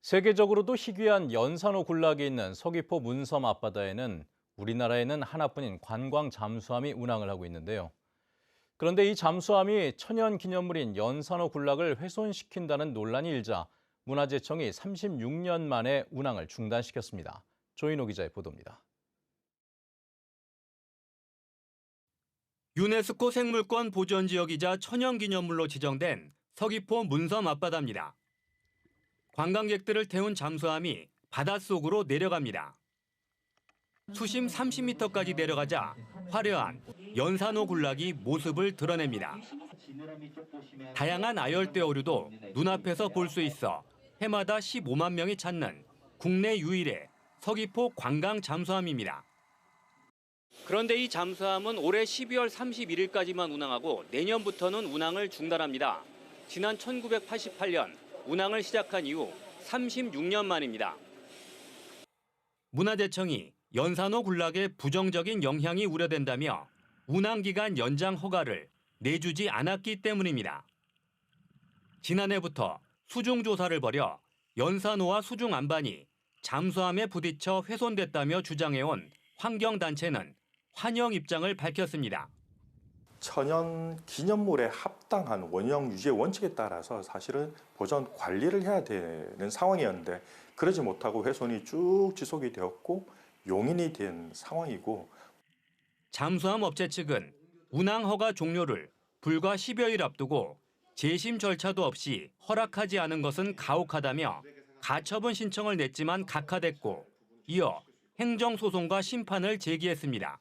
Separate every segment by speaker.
Speaker 1: 세계적으로도 희귀한 연산호 군락이 있는 서귀포 문섬 앞바다에는 우리나라에는 하나뿐인 관광 잠수함이 운항을 하고 있는데요. 그런데 이 잠수함이 천연 기념물인 연산호 군락을 훼손시킨다는 논란이 일자 문화재청이 36년 만에 운항을 중단시켰습니다. 조인호 기자의 보도입니다.
Speaker 2: 유네스코 생물권 보전지역이자 천연기념물로 지정된 서귀포 문섬 앞바다입니다. 관광객들을 태운 잠수함이 바닷속으로 내려갑니다. 수심 30m까지 내려가자 화려한 연산호 군락이 모습을 드러냅니다. 다양한 아열대 어류도 눈앞에서 볼 수 있어 해마다 15만 명이 찾는 국내 유일의 서귀포 관광 잠수함입니다. 그런데 이 잠수함은 올해 12월 31일까지만 운항하고 내년부터는 운항을 중단합니다. 지난 1988년 운항을 시작한 이후 36년 만입니다. 문화재청이 연산호 군락의 부정적인 영향이 우려된다며 운항기간 연장 허가를 내주지 않았기 때문입니다. 지난해부터 수중조사를 벌여 연산호와 수중 안반이 잠수함에 부딪혀 훼손됐다며 주장해온 환경단체는 환영 입장을 밝혔습니다.
Speaker 3: 천연 기념물에 합당한 원형 유지의 원칙에 따라서 사실은 보전 관리를 해야 되는 상황이었는데 그러지 못하고 훼손이 쭉 지속이 되었고 용인이 된 상황이고,
Speaker 2: 잠수함 업체 측은 운항 허가 종료를 불과 10여일 앞두고 재심 절차도 없이 허락하지 않은 것은 가혹하다며 가처분 신청을 냈지만 각하됐고 이어 행정소송과 심판을 제기했습니다.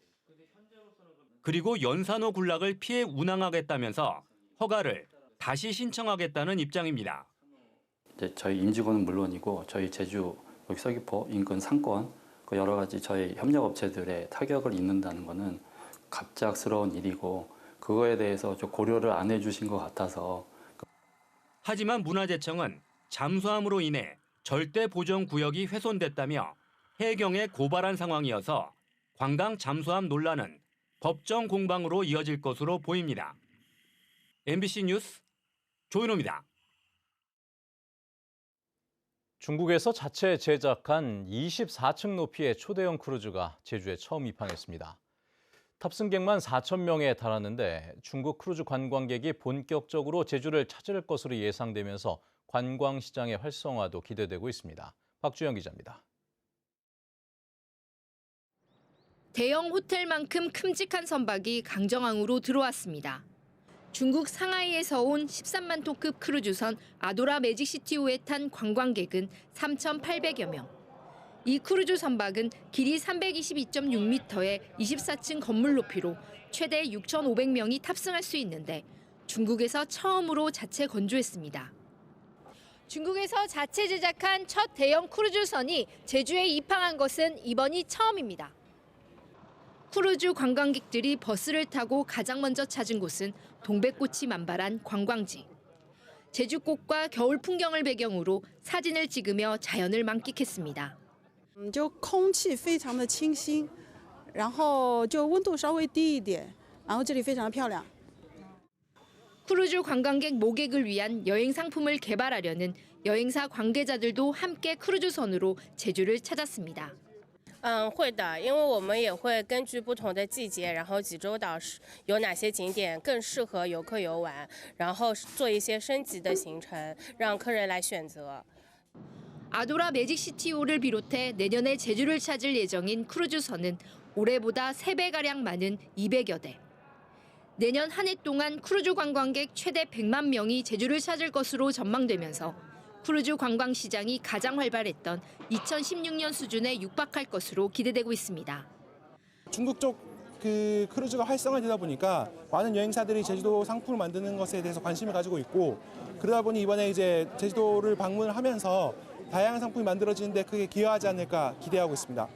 Speaker 2: 그리고 연산호 군락을 피해 운항하겠다면서 허가를 다시 신청하겠다는 입장입니다.
Speaker 4: 저희 임직원은 물론이고 저희 제주 여기 서귀포 인근 상권 그 여러 가지 저희 협력업체들의 타격을 입는다는 것은 갑작스러운 일이고 그거에 대해서 좀 고려를 안 해주신 것 같아서.
Speaker 2: 하지만 문화재청은 잠수함으로 인해 절대 보전 구역이 훼손됐다며 해경에 고발한 상황이어서 관광 잠수함 논란은 법정 공방으로 이어질 것으로 보입니다. MBC 뉴스 조인호입니다.
Speaker 1: 중국에서 자체 제작한 24층 높이의 초대형 크루즈가 제주에 처음 입항했습니다. 탑승객만 4천 명에 달하는데 중국 크루즈 관광객이 본격적으로 제주를 찾을 것으로 예상되면서 관광시장의 활성화도 기대되고 있습니다. 박주영 기자입니다.
Speaker 5: 대형 호텔만큼 큼직한 선박이 강정항으로 들어왔습니다. 중국 상하이에서 온 13만 톤급 크루즈선 아도라 매직시티호에 탄 관광객은 3,800여 명. 이 크루즈 선박은 길이 322.6m의 24층 건물 높이로 최대 6,500명이 탑승할 수 있는데 중국에서 처음으로 자체 건조했습니다. 중국에서 자체 제작한 첫 대형 크루즈선이 제주에 입항한 것은 이번이 처음입니다. 크루즈 관광객들이 버스를 타고 가장 먼저 찾은 곳은 동백꽃이 만발한 관광지. 제주꽃과 겨울 풍경을 배경으로 사진을 찍으며 자연을 만끽했습니다.
Speaker 6: 就空气非常的清新，然后就温度稍微低一点，然后这里非常的漂亮。
Speaker 5: 크루즈 관광객 모객을 위한 여행 상품을 개발하려는 여행사 관계자들도 함께 크루즈선으로 제주를 찾았습니다.
Speaker 7: 会的，因为我们也会根据不同的季节，然后济州岛有哪些景点更适合游客游玩，然后做一些升级的行程，让客人来选择。
Speaker 5: 아도라 매직시티호를 비롯해 내년에 제주를 찾을 예정인 크루즈선은 올해보다 3배가량 많은 200여 대. 내년 한 해 동안 크루즈 관광객 최대 100만 명이 제주를 찾을 것으로 전망되면서 크루즈 관광 시장이 가장 활발했던 2016년 수준에 육박할 것으로 기대되고 있습니다.
Speaker 8: 중국 쪽 크루즈가 활성화되다 보니까 많은 여행사들이 제주도 상품을 만드는 것에 대해서 관심을 가지고 있고, 그러다 보니 이번에 이제 제주도를 방문을 하면서 다양한 상품이 만들어지는데 크게 기여하지 않을까 기대하고 있습니다.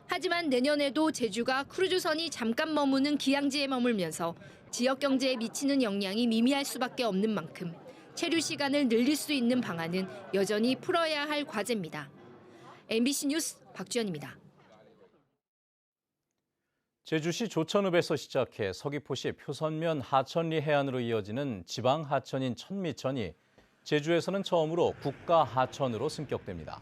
Speaker 5: 하지만 내년에도 제주가 크루즈선이 잠깐 머무는 기항지에 머물면서 지역 경제에 미치는 영향이 미미할 수밖에 없는 만큼 체류 시간을 늘릴 수 있는 방안은 여전히 풀어야 할 과제입니다. MBC 뉴스 박주연입니다.
Speaker 1: 제주시 조천읍에서 시작해 서귀포시 표선면 하천리 해안으로 이어지는 지방 하천인 천미천이 제주에서는 처음으로 국가 하천으로 승격됩니다.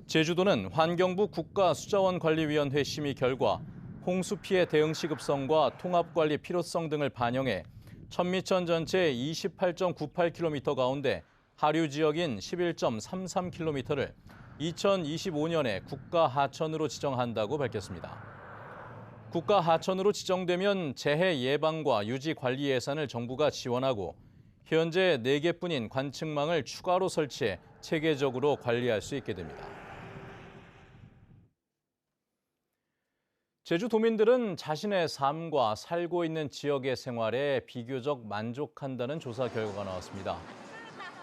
Speaker 1: 제주도는 환경부 국가수자원관리위원회 심의 결과 홍수 피해 대응 시급성과 통합관리 필요성 등을 반영해 천미천 전체 28.98km 가운데 하류 지역인 11.33km를 2025년에 국가 하천으로 지정한다고 밝혔습니다. 국가 하천으로 지정되면 재해 예방과 유지 관리 예산을 정부가 지원하고 현재 4개뿐인 관측망을 추가로 설치해 체계적으로 관리할 수 있게 됩니다. 제주도민들은 자신의 삶과 살고 있는 지역의 생활에 비교적 만족한다는 조사 결과가 나왔습니다.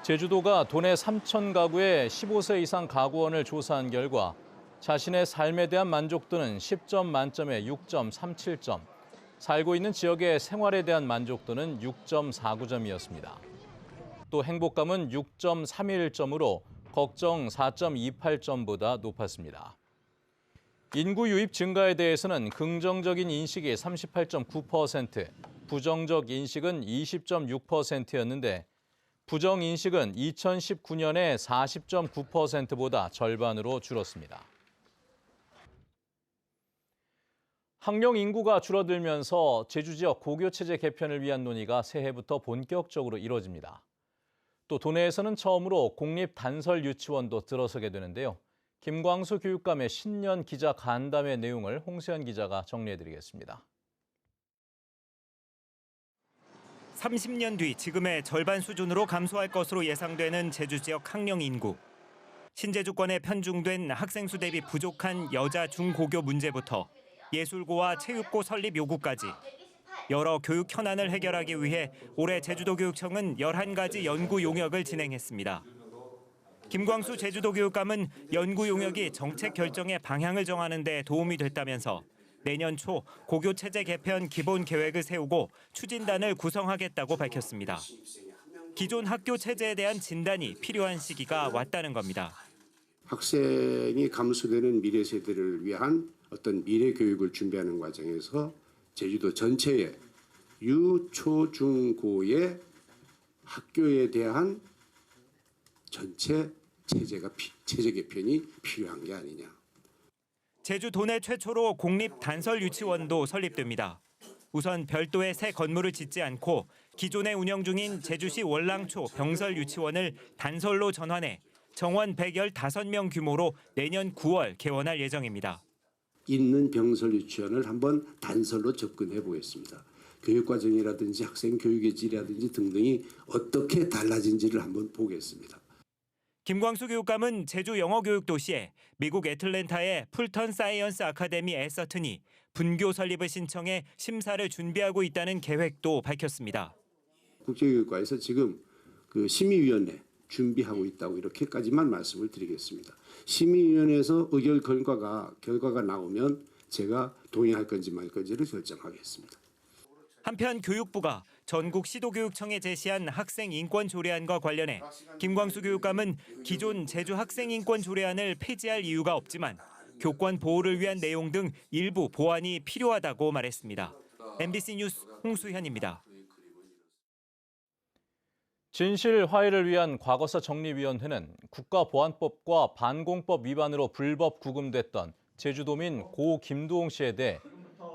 Speaker 1: 제주도가 도내 3천 가구의 15세 이상 가구원을 조사한 결과 자신의 삶에 대한 만족도는 10점 만점에 6.37점, 살고 있는 지역의 생활에 대한 만족도는 6.49점이었습니다. 또 행복감은 6.31점으로 걱정 4.28점보다 높았습니다. 인구 유입 증가에 대해서는 긍정적인 인식이 38.9%, 부정적 인식은 20.6%였는데 부정 인식은 2019년의 40.9%보다 절반으로 줄었습니다. 학령 인구가 줄어들면서 제주 지역 고교 체제 개편을 위한 논의가 새해부터 본격적으로 이뤄집니다. 또 도내에서는 처음으로 공립 단설 유치원도 들어서게 되는데요. 김광수 교육감의 신년 기자 간담회 내용을 홍수연 기자가 정리해드리겠습니다.
Speaker 9: 30년 뒤 지금의 절반 수준으로 감소할 것으로 예상되는 제주 지역 학령 인구. 신제주권에 편중된 학생 수 대비 부족한 여자 중고교 문제부터 예술고와 체육고 설립 요구까지 여러 교육 현안을 해결하기 위해 올해 제주도교육청은 11가지 연구 용역을 진행했습니다. 김광수 제주도 교육감은 연구 용역이 정책 결정의 방향을 정하는 데 도움이 됐다면서 내년 초 고교 체제 개편 기본 계획을 세우고 추진단을 구성하겠다고 밝혔습니다. 기존 학교 체제에 대한 진단이 필요한 시기가 왔다는 겁니다.
Speaker 10: 학생이 감소되는 미래 세대를 위한 어떤 미래 교육을 준비하는 과정에서 제주도 전체의 유, 초, 중, 고의 학교에 대한 전체 체제 개편이 필요한 게 아니냐.
Speaker 9: 제주 도내 최초로 공립 단설 유치원도 설립됩니다. 우선 별도의 새 건물을 짓지 않고 기존에 운영 중인 제주시 월랑초 병설 유치원을 단설로 전환해 정원 115명 규모로 내년 9월 개원할 예정입니다.
Speaker 10: 있는 병설 유치원을 한번 단설로 접근해 보겠습니다. 교육 과정이라든지 학생 교육의 질이라든지 등등이 어떻게 달라진지를 한번 보겠습니다.
Speaker 9: 김광수 교육감은 제주 영어교육 도시에 미국 애틀랜타의 풀턴 사이언스 아카데미 에서튼이 분교 설립을 신청해 심사를 준비하고 있다는 계획도 밝혔습니다.
Speaker 10: 국제교육과에서 지금 그 심의위원회 준비하고 있다고 이렇게까지만 말씀을 드리겠습니다. 심의위원회에서 의결 결과가 나오면 제가 동의할 건지 말 건지를 결정하겠습니다.
Speaker 9: 한편 교육부가 전국 시도교육청에 제시한 학생 인권 조례안과 관련해 김광수 교육감은 기존 제주 학생 인권 조례안을 폐지할 이유가 없지만 교권 보호를 위한 내용 등 일부 보완이 필요하다고 말했습니다. MBC 뉴스 홍수현입니다.
Speaker 1: 진실 화해를 위한 과거사 정리위원회는 국가보안법과 반공법 위반으로 불법 구금됐던 제주도민 고 김두홍 씨에 대해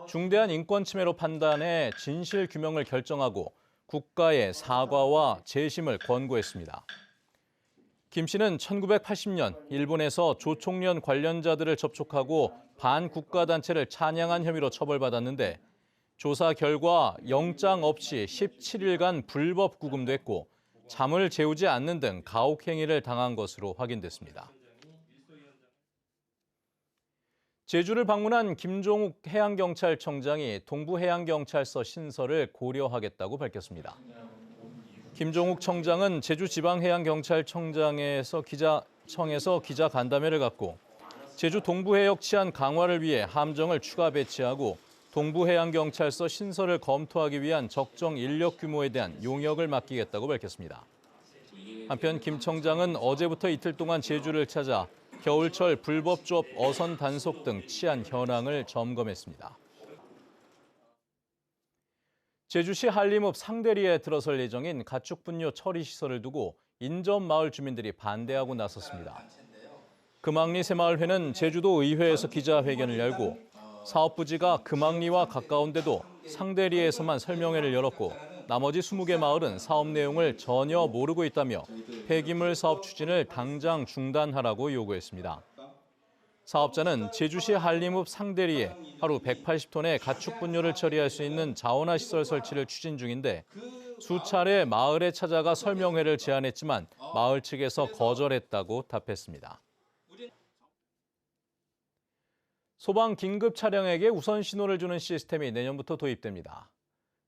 Speaker 1: 중대한 인권 침해로 판단해 진실 규명을 결정하고 국가의 사과와 재심을 권고했습니다. 김 씨는 1980년 일본에서 조총련 관련자들을 접촉하고 반국가단체를 찬양한 혐의로 처벌받았는데 조사 결과 영장 없이 17일간 불법 구금됐고 잠을 재우지 않는 등 가혹행위를 당한 것으로 확인됐습니다. 제주를 방문한 김종욱 해양경찰청장이 동부해양경찰서 신설을 고려하겠다고 밝혔습니다. 김종욱 청장은 제주지방해양경찰청에서 기자 간담회를 갖고 제주 동부해역 치안 강화를 위해 함정을 추가 배치하고 동부해양경찰서 신설을 검토하기 위한 적정 인력 규모에 대한 용역을 맡기겠다고 밝혔습니다. 한편 김 청장은 어제부터 이틀 동안 제주를 찾아 겨울철 불법 조업 어선 단속 등 치안 현황을 점검했습니다. 제주시 한림읍 상대리에 들어설 예정인 가축 분뇨 처리 시설을 두고 인접 마을 주민들이 반대하고 나섰습니다. 금왕리 새마을회는 제주도 의회에서 기자회견을 열고 사업 부지가 금왕리와 가까운데도 상대리에서만 설명회를 열었고 나머지 20개 마을은 사업 내용을 전혀 모르고 있다며 폐기물 사업 추진을 당장 중단하라고 요구했습니다. 사업자는 제주시 한림읍 상대리에 하루 180톤의 가축 분뇨를 처리할 수 있는 자원화 시설 설치를 추진 중인데 수차례 마을에 찾아가 설명회를 제안했지만 마을 측에서 거절했다고 답했습니다. 소방 긴급 차량에게 우선 신호를 주는 시스템이 내년부터 도입됩니다.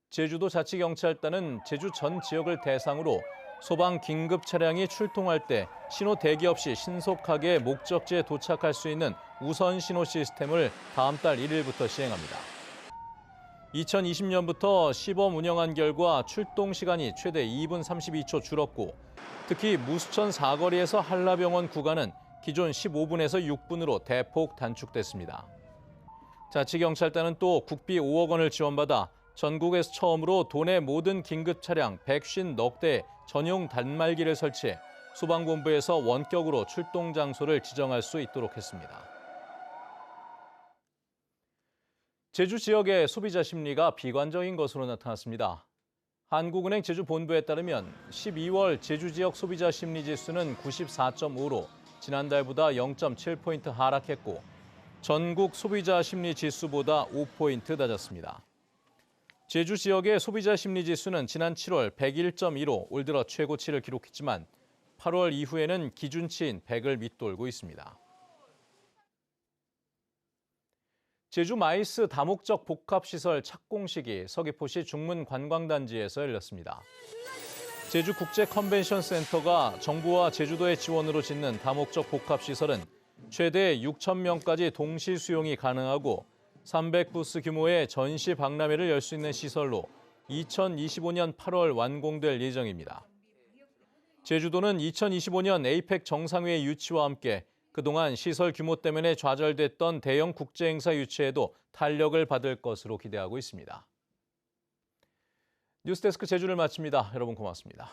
Speaker 1: 제주도 자치경찰단은 제주 전 지역을 대상으로 소방 긴급 차량이 출동할 때 신호 대기 없이 신속하게 목적지에 도착할 수 있는 우선 신호 시스템을 다음 달 1일부터 시행합니다. 2020년부터 시범 운영한 결과 출동 시간이 최대 2분 32초 줄었고 특히 무수천 사거리에서 한라병원 구간은 기존 15분에서 6분으로 대폭 단축됐습니다. 자치경찰단은 또 국비 5억 원을 지원받아 전국에서 처음으로 도내 모든 긴급 차량 150억 대에 전용 단말기를 설치해 소방본부에서 원격으로 출동 장소를 지정할 수 있도록 했습니다. 제주 지역의 소비자 심리가 비관적인 것으로 나타났습니다. 한국은행 제주본부에 따르면 12월 제주 지역 소비자 심리 지수는 94.5로 지난달보다 0.7포인트 하락했고 전국 소비자 심리 지수보다 5포인트 낮았습니다. 제주 지역의 소비자 심리 지수는 지난 7월 101.2로 올 들어 최고치를 기록했지만 8월 이후에는 기준치인 100을 밑돌고 있습니다. 제주 마이스 다목적 복합시설 착공식이 서귀포시 중문관광단지에서 열렸습니다. 제주 국제 컨벤션 센터가 정부와 제주도의 지원으로 짓는 다목적 복합시설은 최대 6,000명까지 동시 수용이 가능하고 300부스 규모의 전시 박람회를 열 수 있는 시설로 2025년 8월 완공될 예정입니다. 제주도는 2025년 에이펙 정상회의 유치와 함께 그동안 시설 규모 때문에 좌절됐던 대형 국제행사 유치에도 탄력을 받을 것으로 기대하고 있습니다. 뉴스데스크 제주를 마칩니다. 여러분 고맙습니다.